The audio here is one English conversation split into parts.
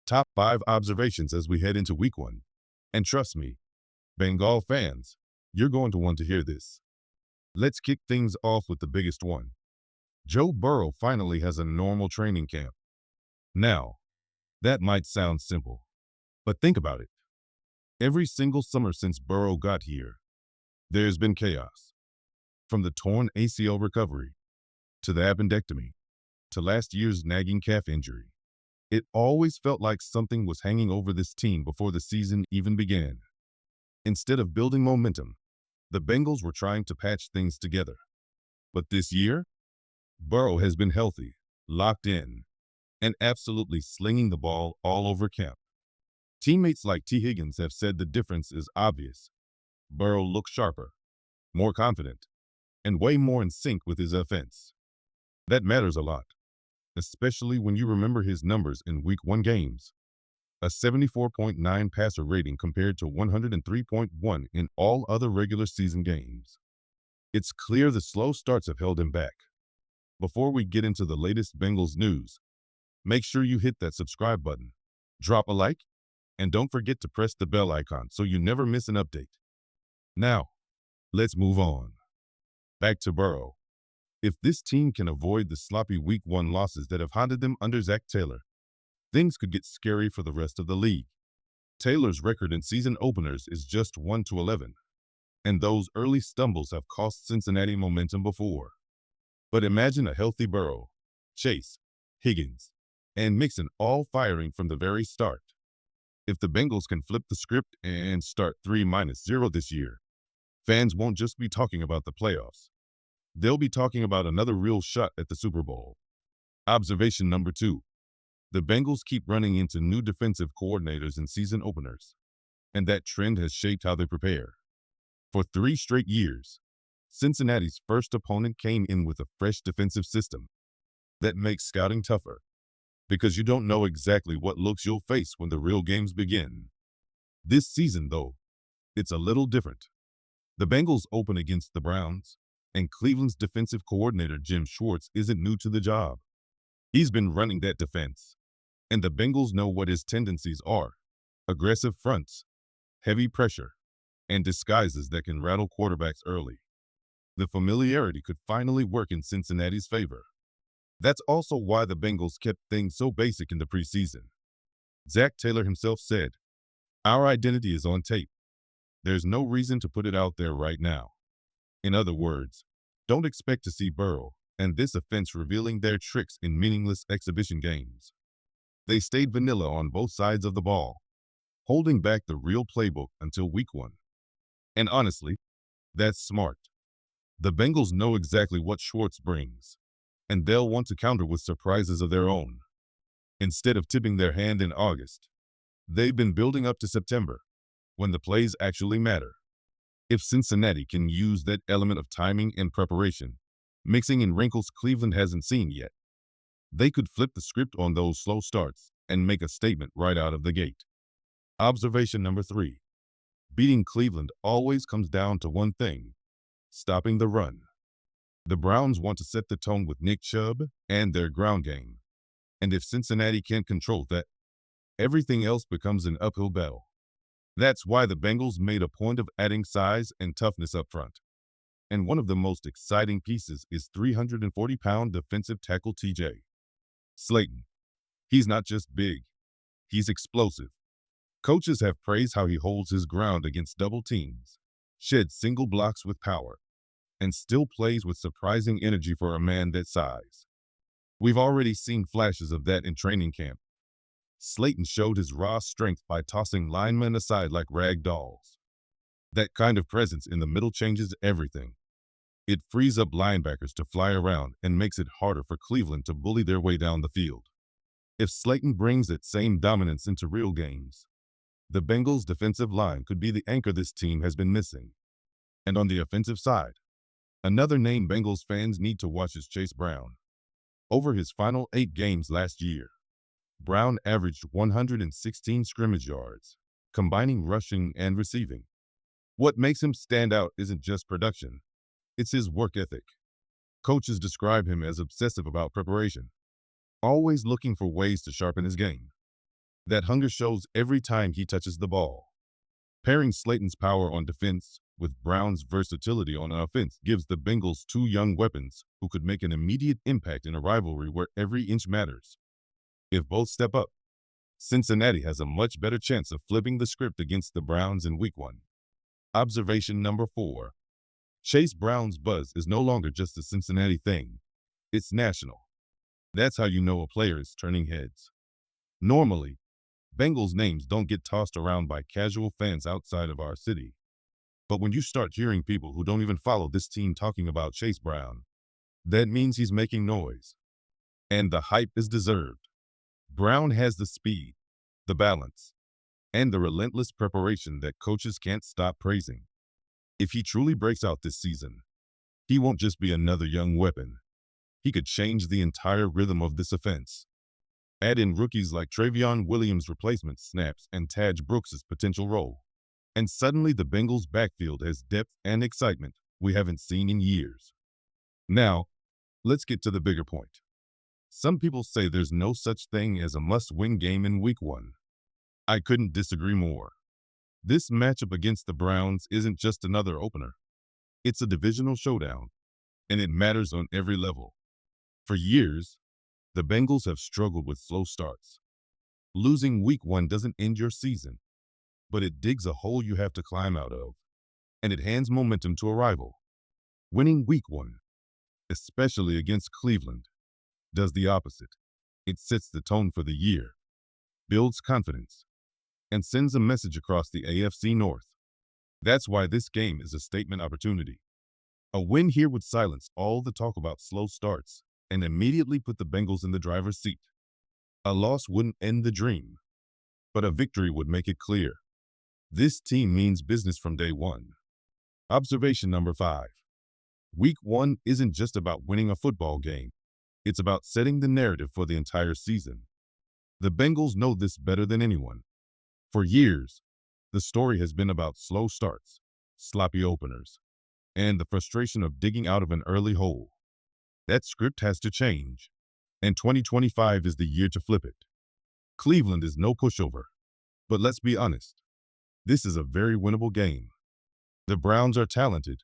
Top 5 observations as we head into week 1. And trust me, Bengal fans, you're going to want to hear this. Let's kick things off with the biggest one. Joe Burrow finally has a normal training camp. Now, that might sound simple, but think about it. Every single summer since Burrow got here, there's been chaos. From the torn ACL recovery, to the appendectomy, to last year's nagging calf injury. It always felt like something was hanging over this team before the season even began. Instead of building momentum, the Bengals were trying to patch things together. But this year, Burrow has been healthy, locked in, and absolutely slinging the ball all over camp. Teammates like T. Higgins have said the difference is obvious. Burrow looks sharper, more confident, and way more in sync with his offense. That matters a lot, especially when you remember his numbers in Week 1 games. A 74.9 passer rating compared to 103.1 in all other regular season games. It's clear the slow starts have held him back. Before we get into the latest Bengals news, make sure you hit that subscribe button, drop a like, and don't forget to press the bell icon so you never miss an update. Now, let's move on. Back to Burrow. If this team can avoid the sloppy Week 1 losses that have haunted them under Zach Taylor, things could get scary for the rest of the league. Taylor's record in season openers is just 1-11, and those early stumbles have cost Cincinnati momentum before. But imagine a healthy Burrow, Chase, Higgins, and Mixon all firing from the very start. If the Bengals can flip the script and start 3-0 this year, fans won't just be talking about the playoffs. They'll be talking about another real shot at the Super Bowl. Observation number 2. The Bengals keep running into new defensive coordinators in season openers, and that trend has shaped how they prepare. For 3 straight years, Cincinnati's first opponent came in with a fresh defensive system. That makes scouting tougher, because you don't know exactly what looks you'll face when the real games begin. This season, though, it's a little different. The Bengals open against the Browns, and Cleveland's defensive coordinator Jim Schwartz isn't new to the job. He's been running that defense, and the Bengals know what his tendencies are: aggressive fronts, heavy pressure, and disguises that can rattle quarterbacks early. The familiarity could finally work in Cincinnati's favor. That's also why the Bengals kept things so basic in the preseason. Zach Taylor himself said, "Our identity is on tape. There's no reason to put it out there right now." In other words, don't expect to see Burrow and this offense revealing their tricks in meaningless exhibition games. They stayed vanilla on both sides of the ball, holding back the real playbook until Week 1. And honestly, that's smart. The Bengals know exactly what Schwartz brings, and they'll want to counter with surprises of their own. Instead of tipping their hand in August, they've been building up to September, when the plays actually matter. If Cincinnati can use that element of timing and preparation, mixing in wrinkles Cleveland hasn't seen yet, they could flip the script on those slow starts and make a statement right out of the gate. Observation number 3. Beating Cleveland always comes down to one thing: stopping the run. The Browns want to set the tone with Nick Chubb and their ground game. And if Cincinnati can't control that, everything else becomes an uphill battle. That's why the Bengals made a point of adding size and toughness up front. And one of the most exciting pieces is 340-pound defensive tackle TJ Slayton. He's not just big, he's explosive. Coaches have praised how he holds his ground against double teams, sheds single blocks with power, and still plays with surprising energy for a man that size. We've already seen flashes of that in training camp. Slayton showed his raw strength by tossing linemen aside like rag dolls. That kind of presence in the middle changes everything. It frees up linebackers to fly around and makes it harder for Cleveland to bully their way down the field. If Slayton brings that same dominance into real games, the Bengals' defensive line could be the anchor this team has been missing. And on the offensive side, another name Bengals fans need to watch is Chase Brown. Over his final 8 games last year, Brown averaged 116 scrimmage yards, combining rushing and receiving. What makes him stand out isn't just production, it's his work ethic. Coaches describe him as obsessive about preparation, always looking for ways to sharpen his game. That hunger shows every time he touches the ball. Pairing Slayton's power on defense with Brown's versatility on offense gives the Bengals two young weapons who could make an immediate impact in a rivalry where every inch matters. If both step up, Cincinnati has a much better chance of flipping the script against the Browns in Week 1. Observation number 4. Chase Brown's buzz is no longer just a Cincinnati thing. It's national. That's how you know a player is turning heads. Normally, Bengals names don't get tossed around by casual fans outside of our city. But when you start hearing people who don't even follow this team talking about Chase Brown, that means he's making noise. And the hype is deserved. Brown has the speed, the balance, and the relentless preparation that coaches can't stop praising. If he truly breaks out this season, he won't just be another young weapon. He could change the entire rhythm of this offense. Add in rookies like Travion Williams' replacement snaps and Taj Brooks' potential role, and suddenly the Bengals' backfield has depth and excitement we haven't seen in years. Now, let's get to the bigger point. Some people say there's no such thing as a must-win game in Week 1. I couldn't disagree more. This matchup against the Browns isn't just another opener. It's a divisional showdown, and it matters on every level. For years, the Bengals have struggled with slow starts. Losing Week 1 doesn't end your season, but it digs a hole you have to climb out of, and it hands momentum to a rival. Winning Week 1, especially against Cleveland, does the opposite. It sets the tone for the year, builds confidence, and sends a message across the AFC North. That's why this game is a statement opportunity. A win here would silence all the talk about slow starts and immediately put the Bengals in the driver's seat. A loss wouldn't end the dream, but a victory would make it clear. This team means business from day one. Observation number 5. Week 1 isn't just about winning a football game. It's about setting the narrative for the entire season. The Bengals know this better than anyone. For years, the story has been about slow starts, sloppy openers, and the frustration of digging out of an early hole. That script has to change, and 2025 is the year to flip it. Cleveland is no pushover, but let's be honest, this is a very winnable game. The Browns are talented,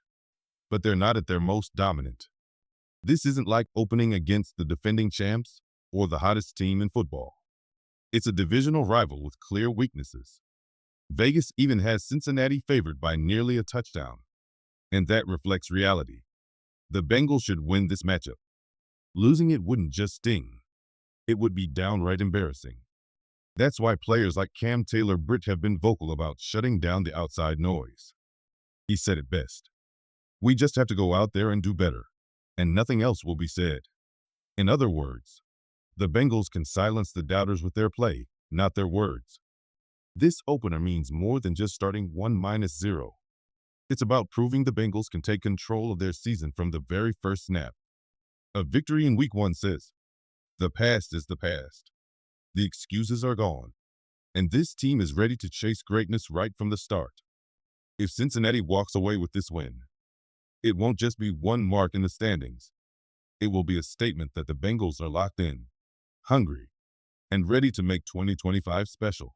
but they're not at their most dominant. This isn't like opening against the defending champs or the hottest team in football. It's a divisional rival with clear weaknesses. Vegas even has Cincinnati favored by nearly a touchdown, and that reflects reality. The Bengals should win this matchup. Losing it wouldn't just sting. It would be downright embarrassing. That's why players like Cam Taylor-Britt have been vocal about shutting down the outside noise. He said it best. We just have to go out there and do better, and nothing else will be said. In other words, the Bengals can silence the doubters with their play, not their words. This opener means more than just starting 1-0. It's about proving the Bengals can take control of their season from the very first snap. A victory in Week 1 says, the past is the past. The excuses are gone, and this team is ready to chase greatness right from the start. If Cincinnati walks away with this win, it won't just be one mark in the standings. It will be a statement that the Bengals are locked in, hungry, and ready to make 2025 special.